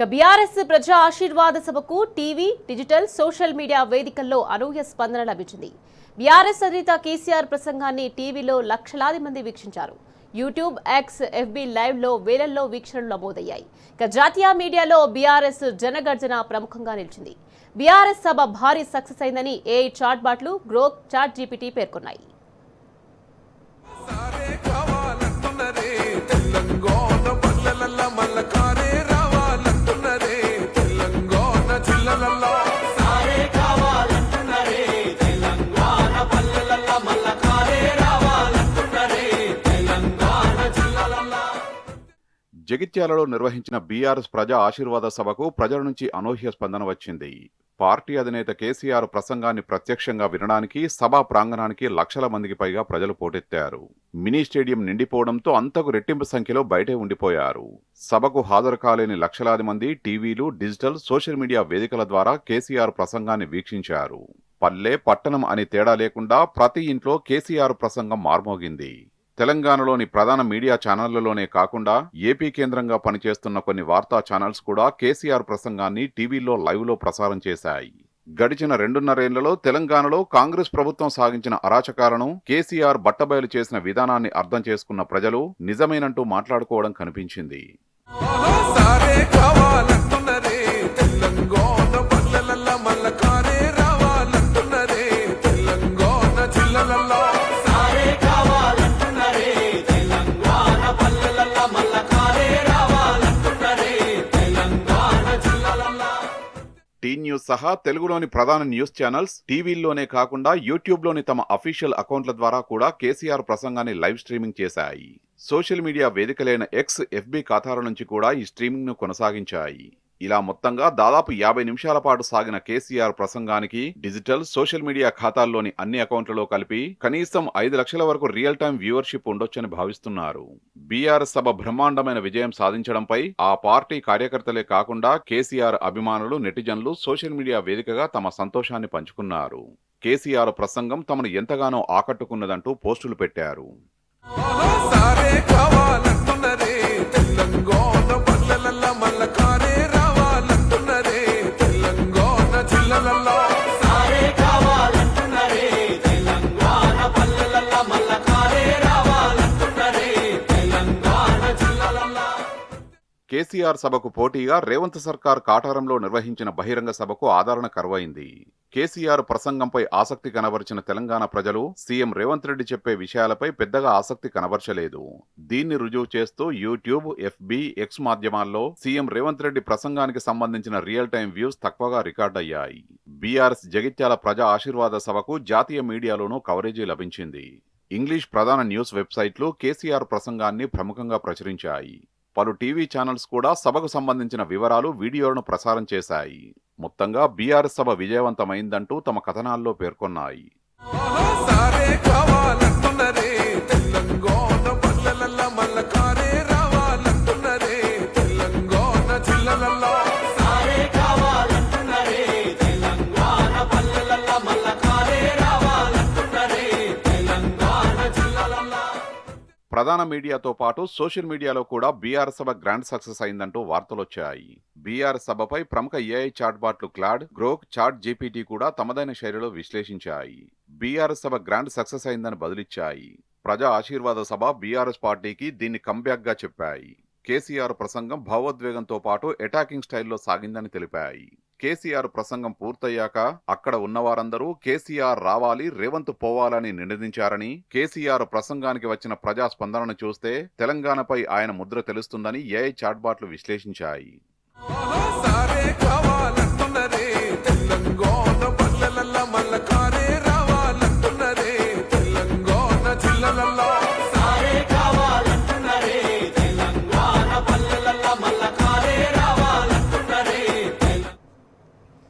BRS ప్రజా ఆశీర్వాద సభకు టీవీ, డిజిటల్, సోషల్ మీడియా వేదికల్లో అనూహ్య స్పందన లభించింది. బీఆర్ఎస్ అధినేత కేసీఆర్ ప్రసంగాన్ని టీవీలో లక్షలాది మంది వీక్షించారు. యూట్యూబ్, ఎక్స్, ఎఫ్బీ లైవ్ లో వేలల్లో వీక్షణలు నమోదయ్యాయి. జాతీయ మీడియాలో బీఆర్ఎస్ జనగర్జన ప్రముఖంగా నిలిచింది. బీఆర్ఎస్ సభ భారీ సక్సెస్ అయిందని ఏఐ చాట్ బాట్లు, గ్రోక్, చాట్ జీపీటీ పేర్కొన్నాయి. జగిత్యాలలో నిర్వహించిన బీఆర్ఎస్ ప్రజా ఆశీర్వాద సభకు ప్రజల నుంచి అనూహ్య స్పందన వచ్చింది. పార్టీ అధినేత కేసీఆర్ ప్రసంగాన్ని ప్రత్యక్షంగా వినడానికి సభా ప్రాంగణానికి లక్షల మందికి పైగా ప్రజలు పోటెత్తారు. మినీ స్టేడియం నిండిపోవడంతో అంతకు రెట్టింపు సంఖ్యలో బయటే ఉండిపోయారు. సభకు హాజరు కాలేని లక్షలాది మంది టీవీలు, డిజిటల్, సోషల్ మీడియా వేదికల ద్వారా కేసీఆర్ ప్రసంగాన్ని వీక్షించారు. పల్లె, పట్టణం అని తేడా లేకుండా ప్రతి ఇంట్లో కేసీఆర్ ప్రసంగం మార్మోగింది. తెలంగాణలోని ప్రధాన మీడియా ఛానళ్లలోనే కాకుండా ఏపీ కేంద్రంగా పనిచేస్తున్న కొన్ని వార్తా ఛానల్స్ కూడా కేసీఆర్ ప్రసంగాన్ని టీవీలో లైవ్లో ప్రసారం చేశాయి. గడిచిన 2.5 ఏళ్లలో తెలంగాణలో కాంగ్రెస్ ప్రభుత్వం సాగించిన అరాచకాలను కేసీఆర్ బట్టబయలు చేసిన విధానాన్ని అర్థం చేసుకున్న ప్రజలు నిజమేనంటూ మాట్లాడుకోవడం కనిపించింది. టీ న్యూస్ సహా తెలుగులోని ప్రధాన న్యూస్ ఛానల్స్ టీవీల్లోనే కాకుండా యూట్యూబ్లోని తమ అఫీషియల్ అకౌంట్ల ద్వారా కూడా కేసీఆర్ ప్రసంగాన్ని లైవ్ స్ట్రీమింగ్ చేశాయి. సోషల్ మీడియా వేదికలైన ఎక్స్, ఎఫ్బీ ఖాతాల నుంచి కూడా ఈ స్ట్రీమింగ్ ను కొనసాగించాయి. ఇలా మొత్తంగా దాదాపు 50 నిమిషాల పాటు సాగిన కేసీఆర్ ప్రసంగానికి డిజిటల్, సోషల్ మీడియా ఖాతాల్లోని అన్ని అకౌంట్లలో కలిపి కనీసం 5 లక్షల వరకు రియల్ టైం వ్యూవర్షిప్ ఉండొచ్చని భావిస్తున్నారు. బీఆర్ఎస్ సభ బ్రహ్మాండమైన విజయం సాధించడంపై ఆ పార్టీ కార్యకర్తలే కాకుండా కేసీఆర్ అభిమానులు, నెటిజన్లు సోషల్ మీడియా వేదికగా తమ సంతోషాన్ని పంచుకున్నారు. కేసీఆర్ ప్రసంగం తమను ఎంతగానో ఆకట్టుకున్నదంటూ పోస్టులు పెట్టారు. కేసీఆర్ సభకు పోటీగా రేవంత్ సర్కార్ కాటారంలో నిర్వహించిన బహిరంగ సభకు ఆదరణ కరువైంది. కేసీఆర్ ప్రసంగంపై ఆసక్తి కనబరిచిన తెలంగాణ ప్రజలు సీఎం రేవంత్ రెడ్డి చెప్పే విషయాలపై పెద్దగా ఆసక్తి కనబర్చలేదు. దీన్ని రుజువు చేస్తూ యూట్యూబ్, ఎఫ్బీ, ఎక్స్ మాధ్యమాల్లో సీఎం రేవంత్ రెడ్డి ప్రసంగానికి సంబంధించిన రియల్ టైం వ్యూస్ తక్కువగా రికార్డయ్యాయి. బీఆర్ఎస్ జగిత్యాల ప్రజా ఆశీర్వాద సభకు జాతీయ మీడియాలోనూ కవరేజీ లభించింది. ఇంగ్లీష్ ప్రధాన న్యూస్ వెబ్సైట్లు కేసీఆర్ ప్రసంగాన్ని ప్రముఖంగా ప్రచురించాయి. పలు టీవీ ఛానల్స్ కూడా సభకు సంబంధించిన వివరాలు, వీడియోలను ప్రసారం చేశాయి. మొత్తంగా బీఆర్ఎస్ సభ విజయవంతమైందంటూ తమ కథనాల్లో పేర్కొన్నాయి. ప్రధాన మీడియాతో పాటు సోషల్ మీడియాలో కూడా బీఆర్ఎస్ సభ గ్రాండ్ సక్సెస్ అయిందంటూ వార్తలొచ్చాయి. బీఆర్ఎస్ సభపై ప్రముఖ ఏఐ చాట్ బాట్లు క్లాడ్, గ్రోక్, చాట్ జీపీటీ కూడా తమదైన శైలిలో విశ్లేషించాయి. బీఆర్ఎస్ సభ గ్రాండ్ సక్సెస్ అయిందని బదులిచ్చాయి. ప్రజా ఆశీర్వాద సభ బీఆర్ఎస్ పార్టీకి దీన్ని కంబ్యాక్ గా చెప్పాయి. కేసీఆర్ ప్రసంగం భావోద్వేగంతో పాటు అటాకింగ్ స్టైల్లో సాగిందని తెలిపాయి. కేసీఆర్ ప్రసంగం పూర్తయ్యాక అక్కడ ఉన్నవారందరూ కేసీఆర్ రావాలి, రేవంత్ పోవాలని నినదించారని, కేసీఆర్ ప్రసంగానికి వచ్చిన ప్రజా స్పందనను చూస్తే తెలంగాణపై ఆయన ముద్ర తెలుస్తుందని ఏఐ చాట్బాట్లు విశ్లేషించాయి.